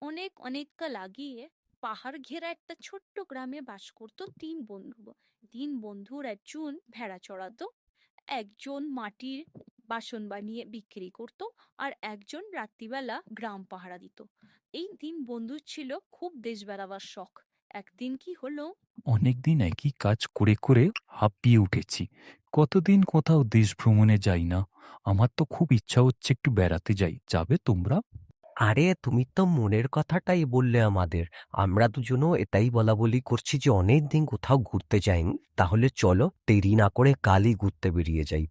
অনেক অনেক কাল আগিয়ে পাহাড় ঘেরা একটা ছোট্ট গ্রামে বাস করত তিন বন্ধু। তিন বন্ধুর একজন ভেড়া চড়াতো, একজন মাটির বাসন বানিয়ে বিক্রি করত, আর একজন রাত্রিবেলা গ্রাম পাহারা দিত। এই তিন বন্ধুর ছিল খুব দেশ বেড়াবার শখ। একদিন কি হলো, অনেকদিন একই কাজ করে করে হাঁপিয়ে উঠেছি। কতদিন কোথাও দেশ ভ্রমণে যাই না। আমার তো খুব ইচ্ছা হচ্ছে একটু বেড়াতে যাই। যাবে তোমরা? আরে তুমি তো মনের কথাটাই বললে আমাদের। আমরা দুজনও এটাই বলা বলি করছি যে অনেক দিন কোথাও ঘুরতে যাইনি, তাহলে চলো দেরি না করে কালই ঘুরতে বেরিয়ে যাই।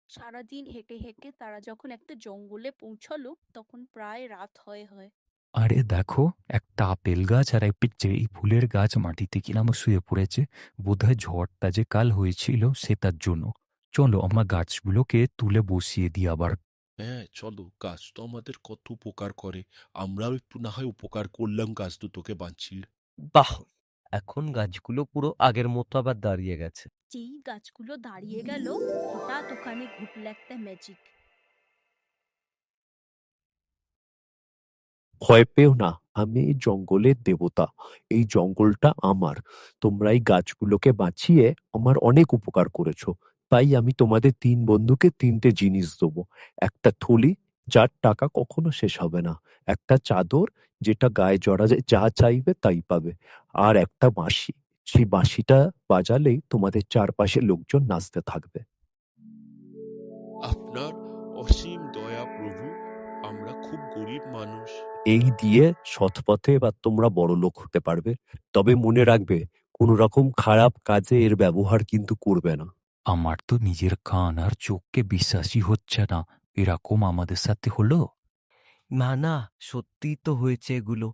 সারাদিন হেঁটে হেঁটে তারা যখন একটা জঙ্গলে পৌঁছালো তখন প্রায় রাত হয়ে হয়। আরে দেখো, একটা আপেল গাছ আর একটি চেরি ফুলের গাছ মাটিতে কিরম শুয়ে পড়েছে। বোধহয় ঝড়টা যে কাল হয়েছিল সেটার জন্য। চলো আমরা গাছগুলোকে তুলে বসিয়ে দিই আবার। হ্যাঁ চলো, গাছ তো আমাদের কত উপকার করে। আমরাও একটু না হয় উপকার করলাম গাছ দুটোকে বাঁচিয়ে। বাহ, এখন গাছগুলো পুরো আগের মতো আবার দাঁড়িয়ে গেছে। যেই গাছগুলো দাঁড়িয়ে গেল, হঠাৎ ওখানে ঘটল একটা ম্যাজিক। ভয় পেও না, আমি এই জঙ্গলের দেবতা। এই জঙ্গলটা আমার। তোমরা এই গাছগুলোকে বাঁচিয়ে আমার অনেক উপকার করেছো। তাই আমি তোমাদের তিন বন্ধুকে তিনটে জিনিস দেবো। একটা থলি, যার টাকা কখনো শেষ হবে না। একটা চাদর, যেটা গায়ে জড়া যায়, যা চাইবে তাই পাবে। আর একটা বাঁশি, সেই বাঁশিটা বাজালেই তোমাদের চারপাশে লোকজন নাচতে থাকবে। আপনার অসীম দয়া প্রভু, আমরা খুব গরিব মানুষ। এই দিয়ে সৎপথে এবার তোমরা বড়লোক হতে পারবে। তবে মনে রাখবে, কোনো রকম খারাপ কাজে এর ব্যবহার কিন্তু করবে না। আমার তো নিজের কান আর চোখকে বিশ্বাসই হচ্ছে না। এরকম আমাদের সাথে হলো? না না, সত্যিই তো হয়েছে এগুলো।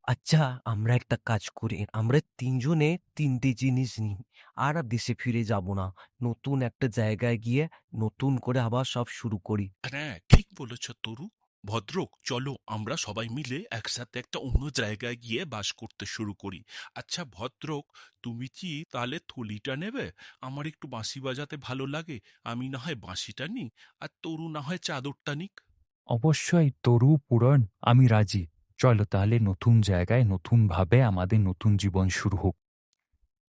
আচ্ছা, আমরা একটা কাজ করি, আমরা তিনজনে তিনটে জিনিস নিই, আর দেশে ফিরে যাব না। নতুন একটা জায়গায় গিয়ে নতুন করে আবার সব শুরু করি। হ্যাঁ ঠিক বলেছ তরু। ভদ্রক, চলো আমরা সবাই মিলে একসাথে একটা অন্য জায়গায় গিয়ে বাস করতে শুরু করি। আচ্ছা ভদ্রক, তুমি কি তাহলে থলিটা নেবে? আমার একটু বাঁশি বাজাতে ভালো লাগে। আমি না হয় বাঁশিটা নিই, আর তরু না হয় চাদরটা নিক। অবশ্যই তরু পূরণ, আমি রাজি। চলো তাহলে নতুন জায়গায় নতুনভাবে আমাদের নতুন জীবন শুরু হোক।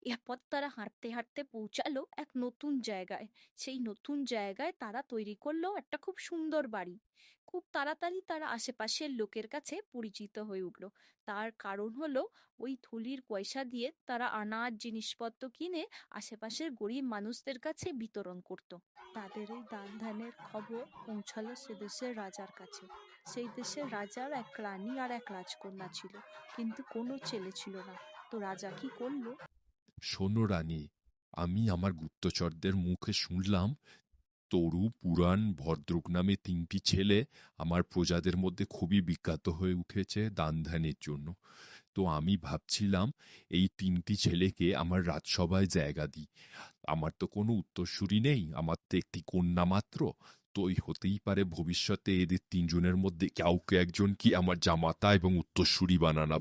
এরপর তারা হাঁটতে হাঁটতে পৌঁছালো এক নতুন জায়গায়। সেই নতুন জায়গায় তারা তৈরি করলো একটা খুব সুন্দর বাড়ি। খুব তাড়াতাড়ি তারা আশেপাশের লোকের কাছে পরিচিত হয়ে উঠলো। তার কারণ হলো, ওই থলির পয়সা দিয়ে তারা আনাজ জিনিসপত্র কিনে আশেপাশের গরিব মানুষদের কাছে বিতরণ করত। তাদের এই দান ধ্যানের খবর পৌঁছালো সে দেশের রাজার কাছে। সেই দেশের রাজার এক রানী আর এক রাজকন্যা ছিল, কিন্তু কোনো ছেলে ছিল না। তো রাজা কি করলো, শোনো রানী, আমি আমার গুপ্তচরদের মুখে শুনলাম তরু, পুরাণ, ভদ্রক নামে তিনটি ছেলে আমার প্রজাদের মধ্যে খুবই বিখ্যাত হয়ে উঠেছে দান ধ্যানের জন্য। তো আমি ভাবছিলাম এই তিনটি ছেলেকে আমার রাজসভায় জায়গা দিই। আমার তো কোনো উত্তরসূরি নেই, আমার তো একটি কন্যা মাত্র। তো এই হতেই পারে ভবিষ্যতে এদের তিনজনের মধ্যে কাউকে একজন কি আমার জামাতা এবং উত্তরসূরি বানানো।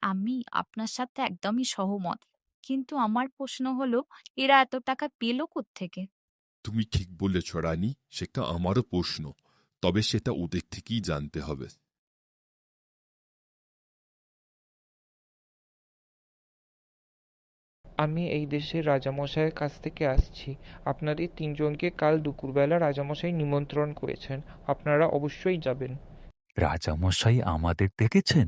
আমি আপনার সাথে একদমই সহমত। কিন্তু আমার প্রশ্ন হলো, এরা এত টাকা পেল কোত্থেকে? তুমি ঠিক বলেছ রানী, সেটা আমারও প্রশ্ন। তবে সেটা ওদের থেকেই জানতে হবে। আমি এই দেশের রাজামশাইয়ের কাছ থেকে আসছি। আপনাদের তিনজনকে কাল দুপুরবেলা রাজামশাই নিমন্ত্রণ করেছেন, আপনারা অবশ্যই যাবেন। রাজামশাই আমাদের দেখেছেন?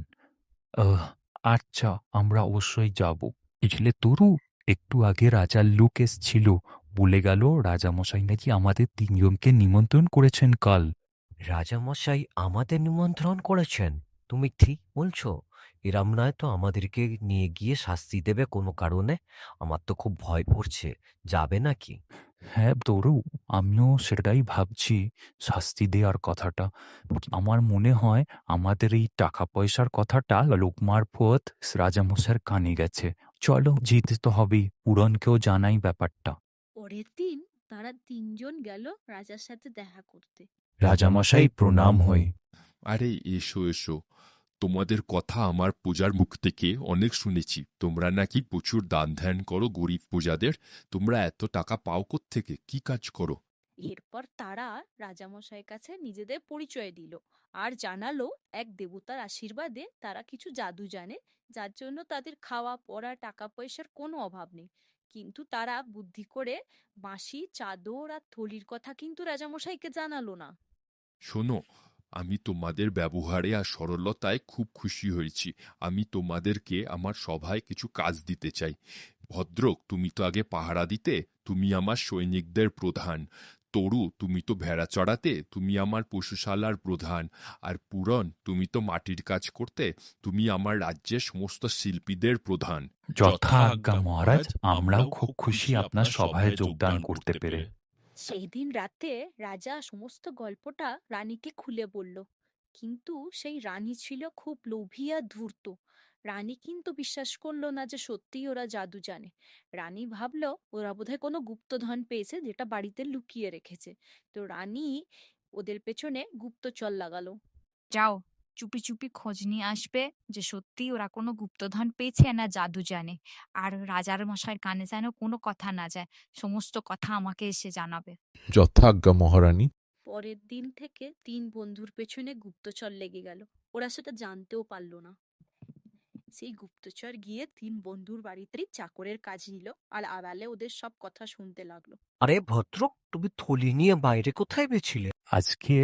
আহ, আচ্ছা, আমরা অবশ্যই যাব। বুঝলে তরু, একটু আগে রাজার লোক এসছিল, বলে গেল রাজামশাই নাকি আমাদের তিনজনকে নিমন্ত্রণ করেছেন কাল। রাজামশাই আমাদের নিমন্ত্রণ করেছেন? তুমি ঠিক বলছো? এরম নয় তো আমাদেরকে নিয়ে গিয়ে শাস্তি দেবে কোনো কারণে? আমার তো খুব ভয় করছে। যাবে নাকি? হ্যাঁ তরু, আমিও সেটাই ভাবছি। শাস্তি দেওয়ার কথাটা আমার মনে হয় আমাদের এই টাকা পয়সার কথাটা লোক মারফত রাজামশাইয়ের কানে গেছে। চলো, যেতে তো হবেই, পুরনকেও জানাই ব্যাপারটা। পরের দিন তারা তিনজন গেল রাজার সাথে দেখা করতে। রাজামশাই প্রণাম হই। আরে এসো এসো, তোমাদের কথা আমার পূজার মুখ থেকে অনেক শুনেছি। তোমরা নাকি প্রচুর দান ধ্যান করো গরিব প্রজাদের। তোমরা এত টাকা পাও কোত্থেকে? কি কাজ করো? এরপর তারা রাজামশাইয়ের কাছে নিজেদের পরিচয় দিল আর জানালো এক দেবতার আশীর্বাদে তারা কিছু জাদু জানে, যার জন্য তাদের খাওয়া পড়া টাকা পয়সার কোনো অভাব নেই। কিন্তু তারা বুদ্ধি করে বাঁশি, চাদর আর থলির কথা কিন্তু রাজামশাইকে জানালো না। শোনো, আমি তোমাদের ব্যবহারে আর সরলতায় খুব খুশি হয়েছি। আমি তোমাদেরকে আমার সভায় কিছু কাজ দিতে চাই। ভদ্রক, তুমি তো আগে পাহারা দিতে, তুমি আমার সৈনিকদের প্রধান। তরু, তুমি তো ভেড়া চড়াতে, তুমি আমার পশুশালার প্রধান। আর পূরণ, তুমি তো মাটির কাজ করতে, তুমি আমার রাজ্যের সমস্ত শিল্পীদের প্রধান। যথা আজ্ঞা মহারাজ, আমরাও খুব খুশি আপনার সভায় যোগদান করতে পেরে। সেই দিন রাতে রাজা সমস্ত গল্পটা রানীকে খুলে বলল, কিন্তু সেই রানী ছিল খুব লোভী আর ধূর্ত। রানী কিন্তু বিশ্বাস করলো না যে সত্যিই ওরা জাদু জানে। রানী ভাবলো ওরা বোধহয় কোনো গুপ্তধন পেয়েছে যেটা বাড়িতে লুকিয়ে রেখেছে। তো রানী ওদের পেছনে গুপ্তচর লাগালো। যাও, চুপি চুপি খোঁজ নিয়ে আসবে যে সত্যি ওরা কোনো গুপ্তধন পেয়েছে না জাদু জানে। আর রাজার মশাইয়ের কানে যেন কোনো কথা না যায়, সমস্ত কথা আমাকে এসে জানাবে। যথাজ্ঞা মহারানী। পরের দিন থেকে 3 বন্ধুর পেছনে গুপ্তচর লেগে গেল। ওরা সেটা জানতেও পারলো না। সেই গুপ্তচর গিয়ে 3 বন্ধুর বাড়িতেই চাকরের কাজ নিল আর আড়ালে ওদের সব কথা শুনতে লাগলো। আরে ভদ্রক, তুমি থলি নিয়ে বাইরে কোথায় গেছিলে? আজকে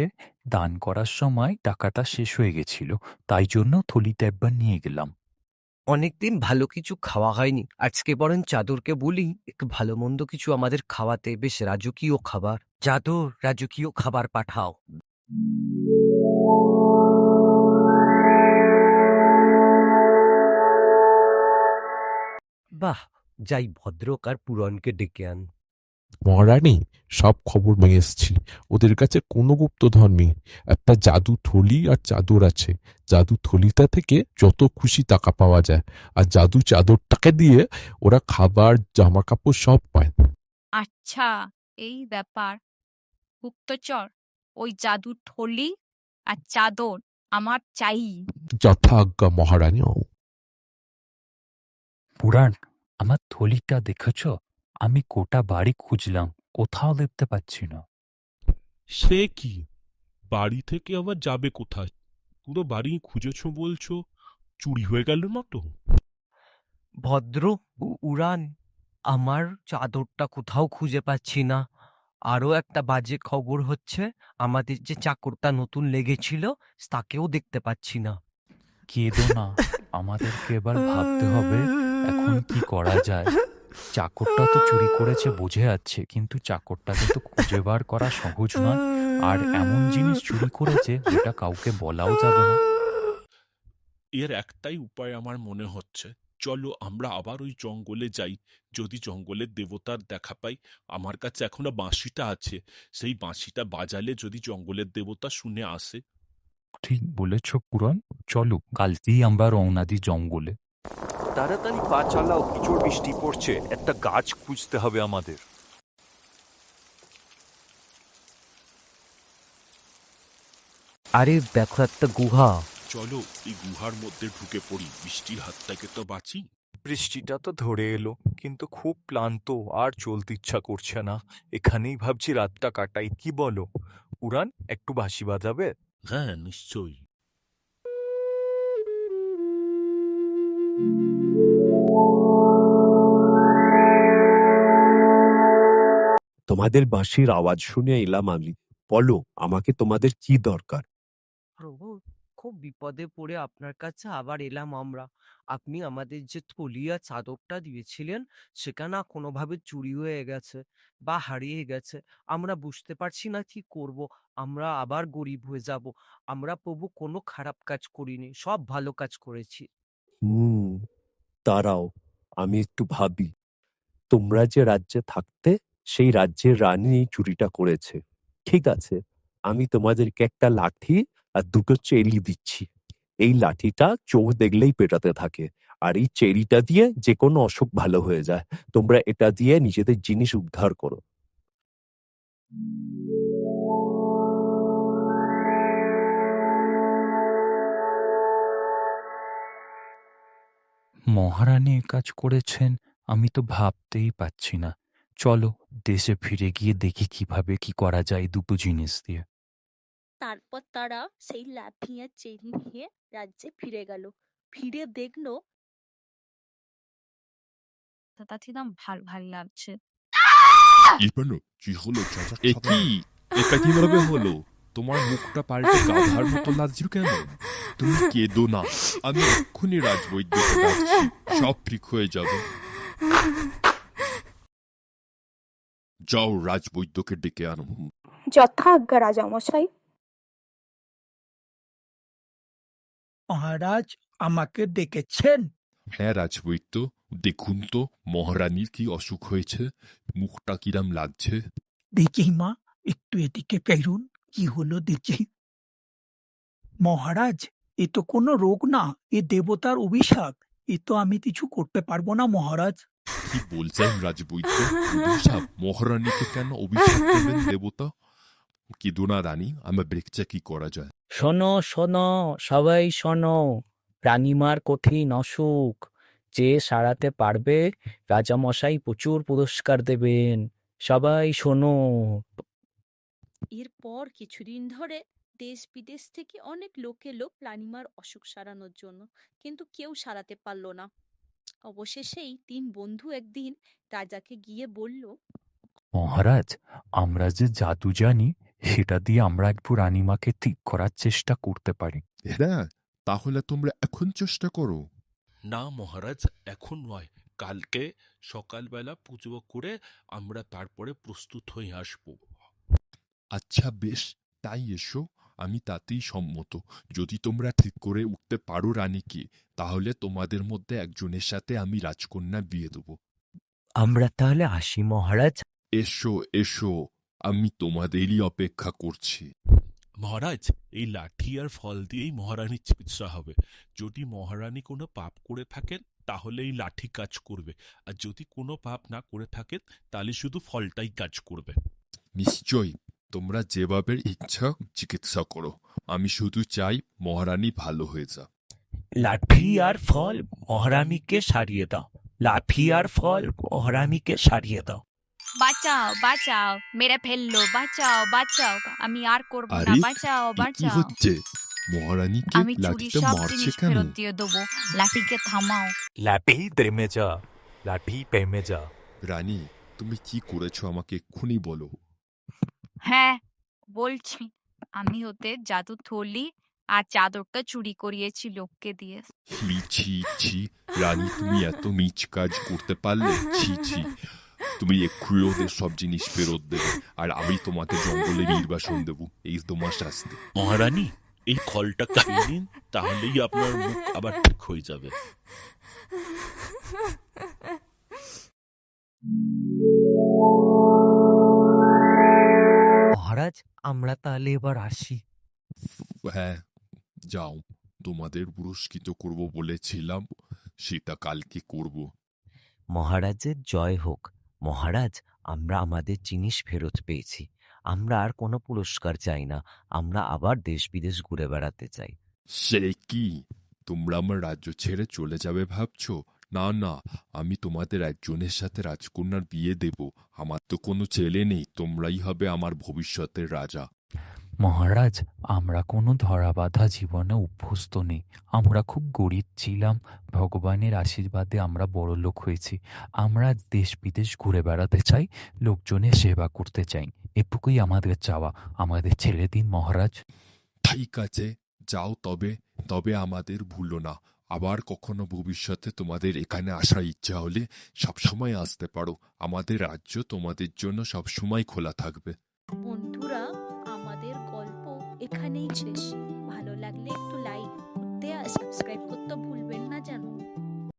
দান করার সময় টাকাটা শেষ হয়ে গেছিল, তাই জন্য থলিটা একবার নিয়ে গেলাম। অনেকদিন ভালো কিছু খাওয়া হয়নি, আজকে বরং চাদরকে বলি একটু ভালো মন্দ কিছু আমাদের খাওয়াতে, বেশ রাজকীয় খাবার। চাদর, রাজকীয় খাবার পাঠাও। বাহ, যাই ভদ্রক আর পুরনকে ডেকে আন। মহারানী, সব খবর নিয়ে এসেছি। ওদের কাছে কোনো গুপ্তধন নেই। একটা জাদু থলি আর চাদর আছে। জাদু থলিটা থেকে যত খুশি টাকা পাওয়া যায়, আর জাদু চাদরটাকে দিয়ে ওরা খাবার, জামা কাপড় সব পায়। আচ্ছা, এই ব্যাপার। গুপ্তচর, ওই জাদুর থলি আর চাদর আমার চাই। যথাজ্ঞা মহারানী। পুরাণ, আমার থলিটা দেখেছ? আমি গোটা বাড়ি খুঁজলাম, কোথাও দেখতে পাচ্ছি না। সে কি, বাড়ি থেকে আবার যাবে কোথায়? পুরো বাড়ি খুঁজেছো বলছো, চুরি হয়ে গেল না তো? ভদ্র উড়ান, আমার চাদরটা কোথাও খুঁজে পাচ্ছি না। আরো একটা বাজে খবর হচ্ছে, আমাদের যে চাকরটা নতুন লেগেছিল তাকেও দেখতে পাচ্ছি না। কেঁদো না, আমাদেরকে এবার ভাবতে হবে এখন কি করা যায়। চাকরটা তো চুরি করেছে বোঝা যাচ্ছে, কিন্তু চাকরটাকে তো খুঁজে বার করা সহজ নয়। আর এমন জিনিস চুরি করেছে যেটা কাউকে বলাও যাবে না। এর একটাই উপায় আমার মনে হচ্ছে। চলো আমরা আবার ওই জঙ্গলে যাই। যদি জঙ্গলের দেবতার দেখা পাই, আমার কাছে এখনো বাঁশিটা আছে, সেই বাঁশিটা বাজালে যদি জঙ্গলের দেবতা শুনে আসে। ঠিক বলেছ পুরন, চলো কালকেই আমরা রওনা দিই জঙ্গলে। তাড়াতাড়ি পা চালাও, প্রচুর বৃষ্টি পড়ছে, একটা গাছ খুঁজতে হবে আমাদের। আরে দেখো, একটা গুহা। চলো এই গুহার মধ্যে ঢুকে পড়ি, বৃষ্টির হাত থেকে তো বাঁচি। বৃষ্টিটা তো ধরে এলো, কিন্তু খুব ক্লান্ত, আর চলতে ইচ্ছা করছে না। এখানেই ভাবছি রাতটা কাটাই, কি বলো? উড়ান, একটু বাঁশি বাজাবে? হ্যাঁ, নিশ্চয়ই। তোমাদের বাঁশির আওয়াজ শুনে এলাম আমি। বলো, আমাকে তোমাদের কি দরকার? প্রভু, খুব বিপদে পড়ে আপনার কাছে আবার এলাম আমরা। আপনি আমাদের যে থলি আর চাদরটা দিয়েছিলেন সেটা না কোনোভাবে চুরি হয়ে গেছে বা হারিয়ে গেছে। আমরা বুঝতে পারছি না কি করব। আমরা আবার গরিব হয়ে যাব। আমরা প্রভু কোনো খারাপ কাজ করিনি, সব ভালো কাজ করেছি। হুম, দাঁড়াও, আমি একটু ভাবি। তোমরা যে রাজ্যে থাকতে, সেই রাজ্যের রানী এই চুরিটা করেছে। ঠিক আছে, আমি তোমাদেরকে একটা লাঠি আর দুটো চেরি দিচ্ছি। এই লাঠিটা চোখ দেখলেই পেটাতে থাকে, আর এই চেরিটা দিয়ে যে কোনো অসুখ ভালো হয়ে যায়। তোমরা এটা দিয়ে নিজেদের জিনিস উদ্ধার করো। মহারানী এ কাজ করেছেন, আমি তো ভাবতেই পাচ্ছি না। চলো দেশে ফিরে গিয়ে দেখি কিভাবে কি করা যায় এই দুটো জিনিস দিয়ে। তারপর তারা সেই লাফিয়ে চেরি নিয়ে রাজ্যে ফিরে গেল। ফিরে দেখলো দাদিদা ভাল ভাল লাগছে। ইরফানু, কি হলো? এ কি? এটা কিভাবে হলো? তোমার মুখটা পাল্টে গাধার মতো লাগছিল কেন? তুমি কেঁদো না, আমি এক্ষুনি রাজবৈদ্যকে ডাকছি, সব ঠিক হয়ে যাবে। যাও রাজবৈদ্যকে ডেকে আনো। যথা আজ্ঞা রাজামশাই। মহারাজ আমাকে ডেকেছেন? হ্যাঁ রাজবৈদ্য, দেখুন তো মহারানীর কি অসুখ হয়েছে, মুখটা কিরাম লাগছে। দেখি মা, একটু এদিকে ফেরুন। কি হলো দেখি। মহারাজ, এ তো কোনো রোগ না, এ দেবতার অভিশাপ। এ তো আমি কিছু করতে পারবো না মহারাজ। কি বলছেন রাজবৈদ্য? অভিশাপ? মহারানীকে কেন অভিশাপ দেবেন দেবতা? কেঁদো না রানী, আমার দেখছে কি করা যায়। শোনো শোনো, সবাই শোনো, রানীমার কঠিন অসুখ যে সারাতে পারবে রাজামশাই প্রচুর পুরস্কার দেবেন। সবাই শোনো। এরপর কিছুদিন ধরে দেশ বিদেশ থেকে অনেক লোক এলো রানীমার অসুখ সারানোর জন্য, কিন্তু কেউ সারাতে পারলো না। অবশেষেই 3 বন্ধু একদিন রাজাকে গিয়ে বলল, মহারাজ, আমরা যে জাদু জানি সেটা দিয়ে আমরা একটু রানীমাকে ঠিক করার চেষ্টা করতে পারি। হ্যাঁ, তাহলে তোমরা এখন চেষ্টা করো। না মহারাজ, এখন নয়, কালকে সকালবেলা পুজো করে আমরা তারপরে প্রস্তুত হয়ে আসব। আচ্ছা বেশ, তাই এসো, আমি তাতেই সম্মত। যদি তোমরা ঠিক করে উঠতে পারো রানীকে, তাহলে তোমাদের মধ্যে একজনের সাথে আমি রাজকন্যা বিয়ে দেব। আমরা তাহলে আসি মহারাজ। এসো এসো, আমি তোমাদেরই অপেক্ষা করছি। মহারাজ, এই লাঠি আর ফল দিয়েই মহারানীর চিকিৎসা হবে। যদি মহারানী কোনো পাপ করে থাকেন তাহলে এই লাঠি কাজ করবে, আর যদি কোনো পাপ না করে থাকেন তাহলে শুধু ফলটাই কাজ করবে। নিশ্চয়ই, তোমরা যেভাবে ইচ্ছা চিকিৎসা করো, আমি শুধু চাই মহারানী ভালো হয়ে যা। লাঠি আর ফল মহারানীকে সারিয়ে দাও, লাঠি আর ফল মহারানীকে সারিয়ে দাও। বাঁচাও বাঁচাও, মেরে ফেললো, বাঁচাও বাঁচাও, আমি আর করবো না, আরে বাঁচাও এ কি বাঁচাও। হচ্ছে? মহারানীকে আমি চুরি লাঠিতে সব মারছে জিনিস কেন? ফেরত দিয়ে দেবো, লাঠিকে থামাও। লাঠি থেমে যা, লাঠি থেমে যা। রানী, তুমি কি করেছো আমাকে এক্ষুনি বলো। হ্যাঁ বলছি, আমি ওদের জাদু থলি আর চাদরটা চুরি করিয়েছি লোককে দিয়ে। ছি ছি ছি, রানী তুমি এত নীচ কাজ করতে পারলে? ছি ছি, তুমি এক্ষুনি ওদের সব জিনিস ফেরত দেবে, আর আমি তোমাকে জঙ্গলে নির্বাসন দেবো, এই তোমার শাস্তি। মহারানী, এই ফলটা খেয়ে নিন, তাহলেই আপনার মুখ আবার ঠিক হয়ে যাবে। মহারাজ, আমরা তাহলে এবার আসি। হ্যাঁ যাও, তোমাদের পুরস্কৃত করব বলেছিলাম, সেটা কালকে করব। মহারাজের জয় হোক। মহারাজ, আমরা আমাদের জিনিস ফেরত পেয়েছি। আমরা আর কোনো পুরস্কার চাই না, আমরা আবার দেশ বিদেশ ঘুরে বেড়াতে চাই। সে কি, তোমরা আমার রাজ্য ছেড়ে চলে যাবে ভাবছো? না না, আমি তোমাদের একজনের সাথে রাজকন্যার বিয়ে দেব। আমার তো কোনো ছেলে নেই, তোমরাই হবে আমার ভবিষ্যতের রাজা। মহারাজ, আমরা কোনো ধরাবাঁধা জীবনে অভ্যস্ত নেই। আমরা খুব গরিব ছিলাম, ভগবানের আশীর্বাদে আমরা বড়লোক হয়েছি। আমরা দেশ বিদেশ ঘুরে বেড়াতে চাই, লোকজনের সেবা করতে চাই, এটুকুই আমাদের চাওয়া। আমাদের ছেড়ে দিন মহারাজ। ঠিক আছে, যাও তবে, তবে আমাদের ভুলো না। আবার কখনো ভবিষ্যতে তোমাদের এখানে আসার ইচ্ছা হলে সবসময় আসতে পারো, আমাদের রাজ্য তোমাদের জন্য সবসময় খোলা থাকবে। বন্ধুরা, আমাদের গল্প এখানেই শেষ।